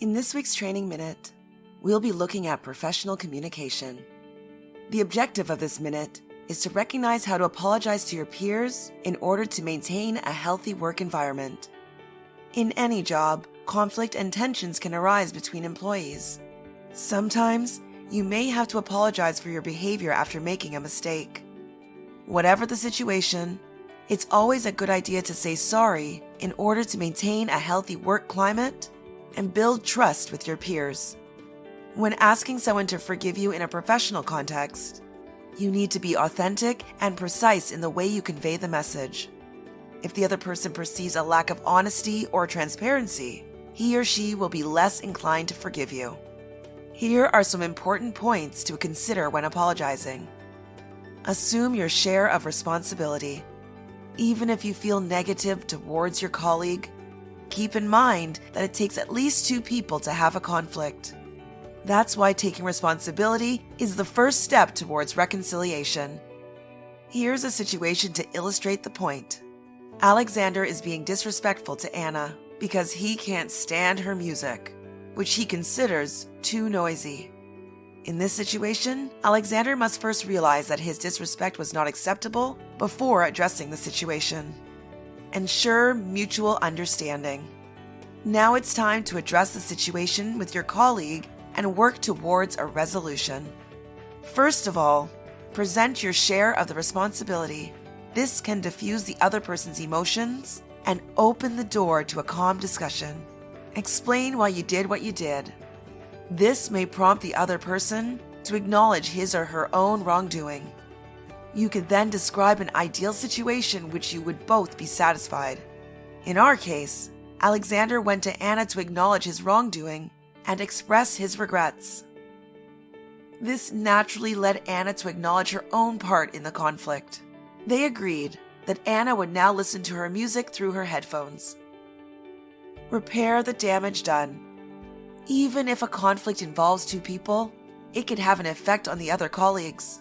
In this week's Training Minute, we'll be looking at professional communication. The objective of this minute is to recognize how to apologize to your peers in order to maintain a healthy work environment. In any job, conflict and tensions can arise between employees. Sometimes, you may have to apologize for your behavior after making a mistake. Whatever the situation, it's always a good idea to say sorry in order to maintain a healthy work climate and build trust with your peers. When asking someone to forgive you in a professional context, you need to be authentic and precise in the way you convey the message. If the other person perceives a lack of honesty or transparency, he or she will be less inclined to forgive you. Here are some important points to consider when apologizing. Assume your share of responsibility. Even if you feel negative towards your colleague, keep in mind that it takes at least two people to have a conflict. That's why taking responsibility is the first step towards reconciliation. Here's a situation to illustrate the point. Alexander is being disrespectful to Anna because he can't stand her music, which he considers too noisy. In this situation, Alexander must first realize that his disrespect was not acceptable before addressing the situation. Ensure mutual understanding. Now it's time to address the situation with your colleague and work towards a resolution. First of all, present your share of the responsibility. This can diffuse the other person's emotions and open the door to a calm discussion. Explain why you did what you did. This may prompt the other person to acknowledge his or her own wrongdoing. You could then describe an ideal situation which you would both be satisfied. In our case, Alexander went to Anna to acknowledge his wrongdoing and express his regrets. This naturally led Anna to acknowledge her own part in the conflict. They agreed that Anna would now listen to her music through her headphones. Repair the damage done. Even if a conflict involves two people, it can have an effect on the other colleagues.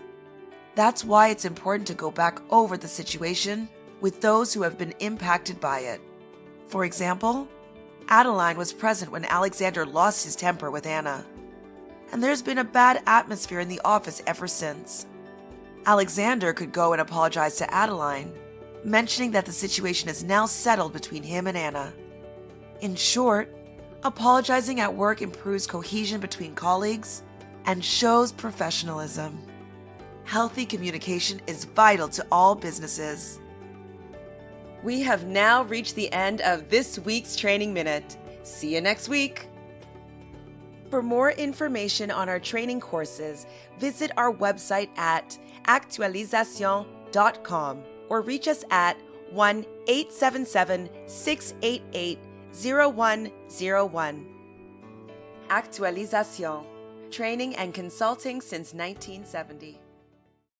That's why it's important to go back over the situation with those who have been impacted by it. For example, Adeline was present when Alexander lost his temper with Anna, and there's been a bad atmosphere in the office ever since. Alexander could go and apologize to Adeline, mentioning that the situation is now settled between him and Anna. In short, apologizing at work improves cohesion between colleagues and shows professionalism. Healthy communication is vital to all businesses. We have now reached the end of this week's Training Minute. See you next week. For more information on our training courses, visit our website at actualisation.com or reach us at 1-877-688-0101. Actualisation, training and consulting since 1970.